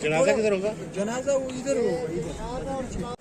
जनाजा किधर होगा? जनाजा वो इधर होगा, इधर।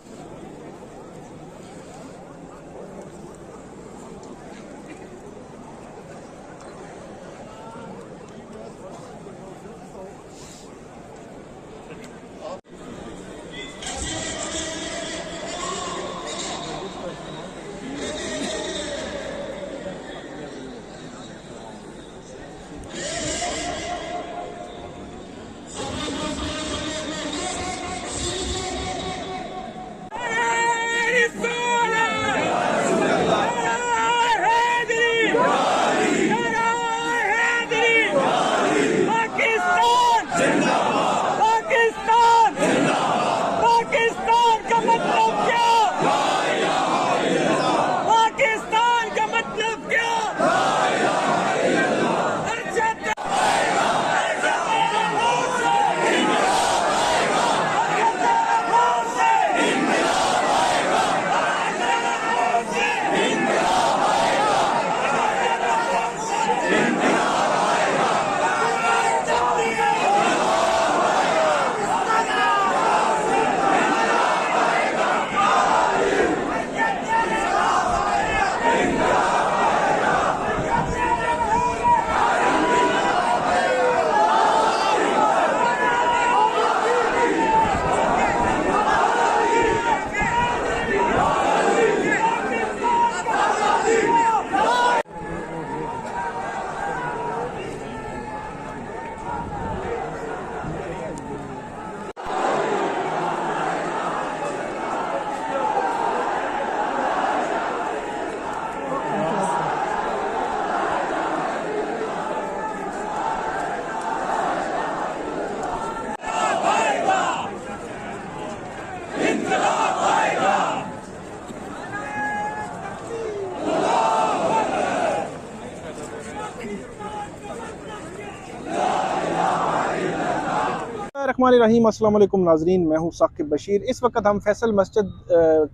रहीम अस्सलाम वालेकुम नाजरीन, मैं हूँ साकिब बशीर। इस वक्त हम फैसल मस्जिद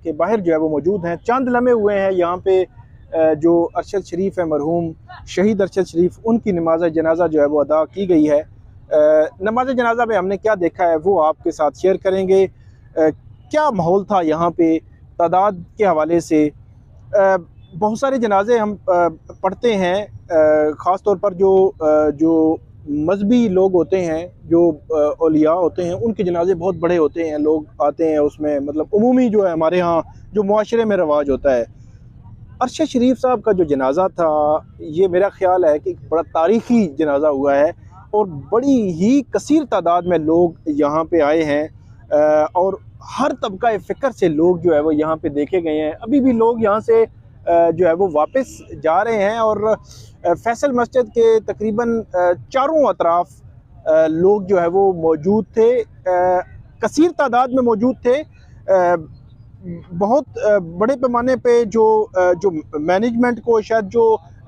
के बाहर जो है वो मौजूद हैं। चंद लम्हे हुए हैं यहाँ पे जो अरशद शरीफ है, मरहूम शहीद अरशद शरीफ, उनकी नमाज जनाजा जो है वो अदा की गई है। नमाज जनाजा में हमने क्या देखा है वो आपके साथ शेयर करेंगे। क्या माहौल था यहाँ पे तादाद के हवाले से। बहुत सारे जनाजे हम पढ़ते हैं, ख़ास तौर पर जो मजहबी लोग होते हैं, जो औलिया होते हैं, उनके जनाजे बहुत बड़े होते हैं, लोग आते हैं उसमें। मतलब उमूमी जो है हमारे यहाँ जो मुआशरे में रवाज होता है। अरशद शरीफ साहब का जो जनाजा था, ये मेरा ख्याल है कि बड़ा तारीख़ी जनाजा हुआ है और बड़ी ही कसीर तादाद में लोग यहाँ पे आए हैं और हर तबका फ़िक्र से लोग जो है वो यहाँ पे देखे गए हैं। अभी भी लोग यहाँ से जो है वो वापस जा रहे हैं और फैसल मस्जिद के तकरीबन चारों अतराफ लोग जो है वो मौजूद थे, कसीर तादाद में मौजूद थे। बहुत बड़े पैमाने पे जो मैनेजमेंट को शायद जो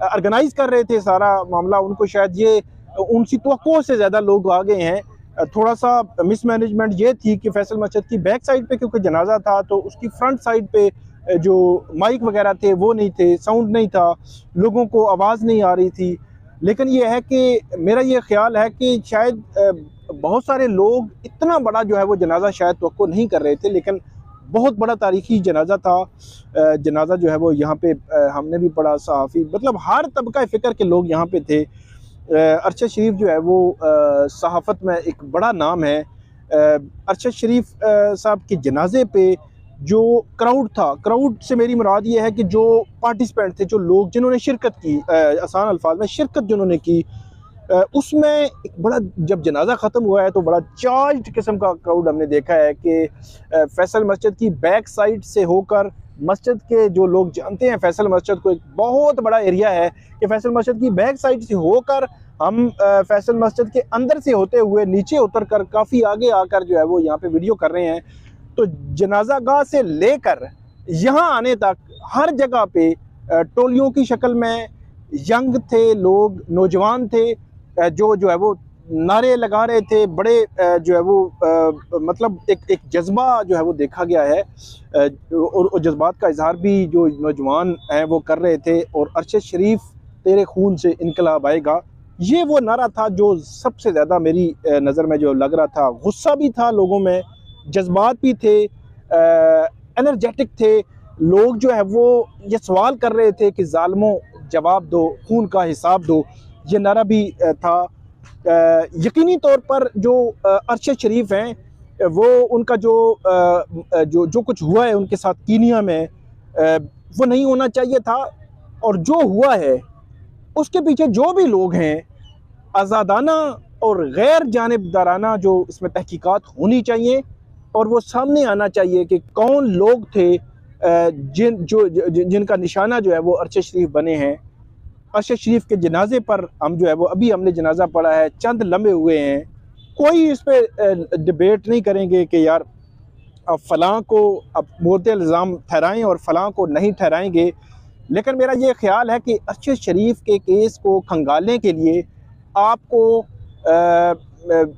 ऑर्गेनाइज कर रहे थे सारा मामला, उनको शायद ये उनकी तवक्को से ज़्यादा लोग आ गए हैं। थोड़ा सा मिसमैनेजमेंट ये थी कि फैसल मस्जिद की बैक साइड पे क्योंकि जनाजा था तो उसकी फ्रंट साइड पे जो माइक वगैरह थे वो नहीं थे, साउंड नहीं था, लोगों को आवाज़ नहीं आ रही थी। लेकिन ये है कि मेरा ये ख्याल है कि शायद बहुत सारे लोग इतना बड़ा जो है वो जनाजा शायद तवक्को नहीं कर रहे थे, लेकिन बहुत बड़ा तारीख़ी जनाजा था। जनाजा जो है वो यहाँ पे हमने भी पढ़ा, सहाफ़ी, मतलब हर तबका फ़िक्र के लोग यहाँ पे थे। अरशद शरीफ जो है वो सहाफ़त में एक बड़ा नाम है। अरशद शरीफ साहब के जनाजे पे जो क्राउड था, क्राउड से मेरी मुराद ये है कि जो पार्टिसिपेंट थे, जो लोग जिन्होंने शिरकत की, आसान अल्फाज में शिरकत जिन्होंने की, उसमें एक बड़ा, जब जनाजा ख़त्म हुआ है तो बड़ा चार्ज्ड किस्म का क्राउड हमने देखा है कि फैसल मस्जिद की बैक साइड से होकर, मस्जिद के जो लोग जानते हैं फैसल मस्जिद को, एक बहुत बड़ा एरिया है कि फैसल मस्जिद की बैक साइड से होकर हम फैसल मस्जिद के अंदर से होते हुए नीचे उतर कर काफ़ी आगे आकर जो है वो यहाँ पे वीडियो कर रहे हैं। तो जनाजा गाह से लेकर यहाँ आने तक हर जगह पे टोलियों की शक्ल में यंग थे लोग, नौजवान थे, जो है वो नारे लगा रहे थे, बड़े जो है वो मतलब एक जज्बा जो है वो देखा गया है और जज्बात का इजहार भी जो नौजवान हैं वो कर रहे थे। और अरशद शरीफ तेरे खून से इनकलाब आएगा, ये वो नारा था जो सबसे ज़्यादा मेरी नज़र में जो लग रहा था। गुस्सा भी था लोगों में, जज्बात भी थे, एनर्जेटिक थे लोग, जो है वो ये सवाल कर रहे थे कि ज़ालिमों जवाब दो, खून का हिसाब दो। ये नारा भी था। यकीनी तौर पर जो अरशद शरीफ हैं, वो उनका जो कुछ हुआ है उनके साथ कीनिया में, वो नहीं होना चाहिए था। और जो हुआ है उसके पीछे जो भी लोग हैं, आज़ादाना और गैर जानिबदाराना जो इसमें तहकीकात होनी चाहिए, और वो सामने आना चाहिए कि कौन लोग थे जिनका निशाना जो है वो अरशद शरीफ बने हैं। अरशद शरीफ के जनाजे पर हम जो है वो अभी हमने जनाजा पढ़ा है, चंद लम्बे हुए हैं। कोई इस पर डिबेट नहीं करेंगे कि यार अब फ़लाँ को अब मोर्द इल्ज़ाम ठहराएँ और फ़लाँ को नहीं ठहराएंगे। लेकिन मेरा ये ख्याल है कि अरशद शरीफ के केस को खंगालने के लिए आपको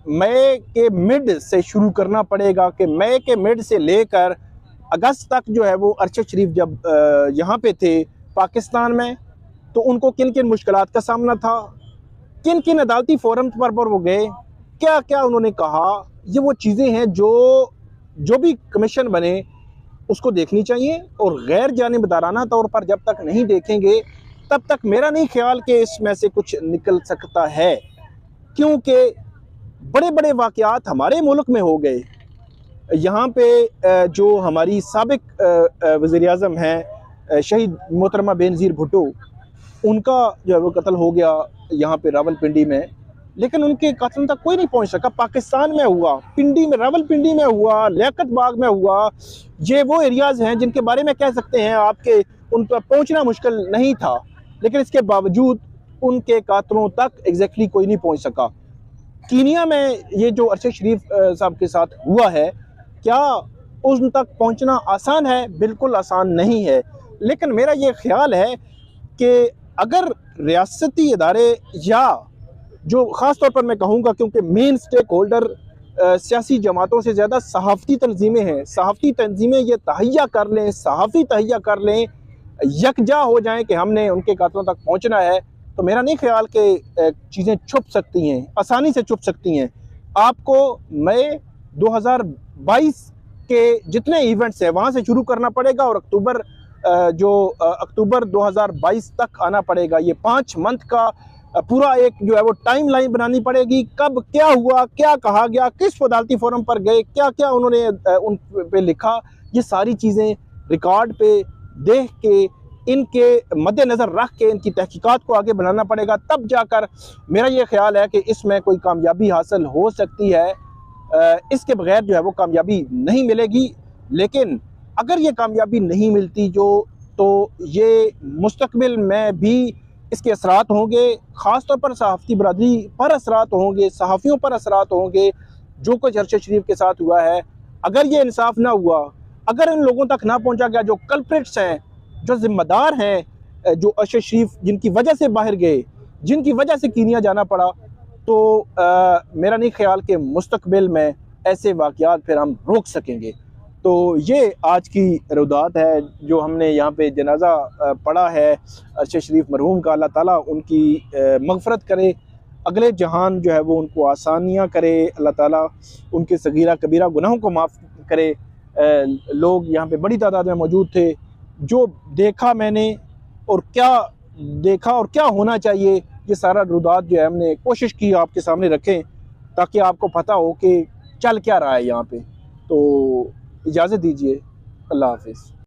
मई के मिड से शुरू करना पड़ेगा, कि मई के मिड से लेकर अगस्त तक जो है वो अरशद शरीफ जब यहाँ पे थे पाकिस्तान में, तो उनको किन किन मुश्किलात का सामना था, किन किन अदालती फोरम पर वो गए, क्या क्या उन्होंने कहा। ये वो चीज़ें हैं जो भी कमीशन बने उसको देखनी चाहिए, और गैर जानिबदाराना तौर पर जब तक नहीं देखेंगे तब तक मेरा नहीं ख्याल कि इसमें से कुछ निकल सकता है। क्योंकि बड़े बड़े वाक़यात हमारे मुल्क में हो गए। यहाँ पे जो हमारी साबिक वज़ीर-ए-आज़म हैं शहीद मोहतरमा बेनज़ीर भुट्टो, उनका जो है वो कत्ल हो गया यहाँ पे रावलपिंडी में, लेकिन उनके कत्ल तक कोई नहीं पहुँच सका। पाकिस्तान में हुआ, पिंडी में, रावलपिंडी में हुआ, लियाकत बाग में हुआ। ये वो एरियाज़ हैं जिनके बारे में कह सकते हैं आपके उन पर पहुँचना मुश्किल नहीं था, लेकिन इसके बावजूद उनके कातलों तक एग्जैक्टली कोई नहीं पहुँच सका। कीनिया में ये जो अरशद शरीफ साहब के साथ हुआ है, क्या उन तक पहुँचना आसान है? बिल्कुल आसान नहीं है। लेकिन मेरा ये ख्याल है कि अगर रियासती इदारे, या जो ख़ास तौर पर मैं कहूँगा क्योंकि मेन स्टेक होल्डर सियासी जमातों से ज़्यादा सहाफ़ती तंजीमें हैं, सहाफ़ती तंजीमें ये तहैया कर लें, सहाफ़ी तहैया कर लें, यकजा हो जाएं कि हमने उनके कातलों तक पहुँचना है, तो मेरा नहीं ख्याल कि चीज़ें छुप सकती हैं, आसानी से छुप सकती हैं। आपको मई 2022 के जितने इवेंट्स हैं वहाँ से शुरू करना पड़ेगा, और अक्टूबर 2022 तक आना पड़ेगा। ये 5 मंथ का पूरा एक जो है वो टाइम लाइन बनानी पड़ेगी। कब क्या हुआ, क्या कहा गया, किस अदालती फोरम पर गए, क्या क्या उन्होंने उन पे लिखा, ये सारी चीज़ें रिकॉर्ड पे देख के, इनके मद्देनज़र रख के इनकी तहकीकात को आगे बढ़ाना पड़ेगा। तब जाकर मेरा ये ख्याल है कि इसमें कोई कामयाबी हासिल हो सकती है। इसके बगैर जो है वो कामयाबी नहीं मिलेगी। लेकिन अगर ये कामयाबी नहीं मिलती तो ये मुस्तकबिल में भी इसके असरात होंगे, ख़ास तौर पर सहाफ़ती बरादरी पर असरात होंगे, सहाफ़ियों पर असरात होंगे। जो कुछ अरशद शरीफ के साथ हुआ है, अगर ये इंसाफ ना हुआ, अगर इन लोगों तक ना पहुंचा गया जो कल्प्रिट्स हैं, जो ज़िम्मेदार हैं, जो अरशद शरीफ जिनकी वजह से बाहर गए, जिनकी वजह से कीनिया जाना पड़ा, तो मेरा नहीं ख्याल कि मुस्तकबिल में ऐसे वाक़यात फिर हम रोक सकेंगे। तो ये आज की रुदात है जो हमने यहाँ पे जनाजा पढ़ा है अरशद शरीफ मरहूम का। अल्लाह ताला उनकी मग़फ़रत करे, अगले जहान जो है वो उनको आसानियाँ करे, अल्लाह ताला उनके सगीरा कबीरा गुनाहों को माफ़ करे। लोग यहाँ पे बड़ी तादाद में मौजूद थे। जो देखा मैंने और क्या होना चाहिए, ये सारा रुदात जो है हमने कोशिश की आपके सामने रखें, ताकि आपको पता हो कि चल क्या रहा है यहाँ पे। तो इजाज़त दीजिए, अल्लाह हाफ़िज़।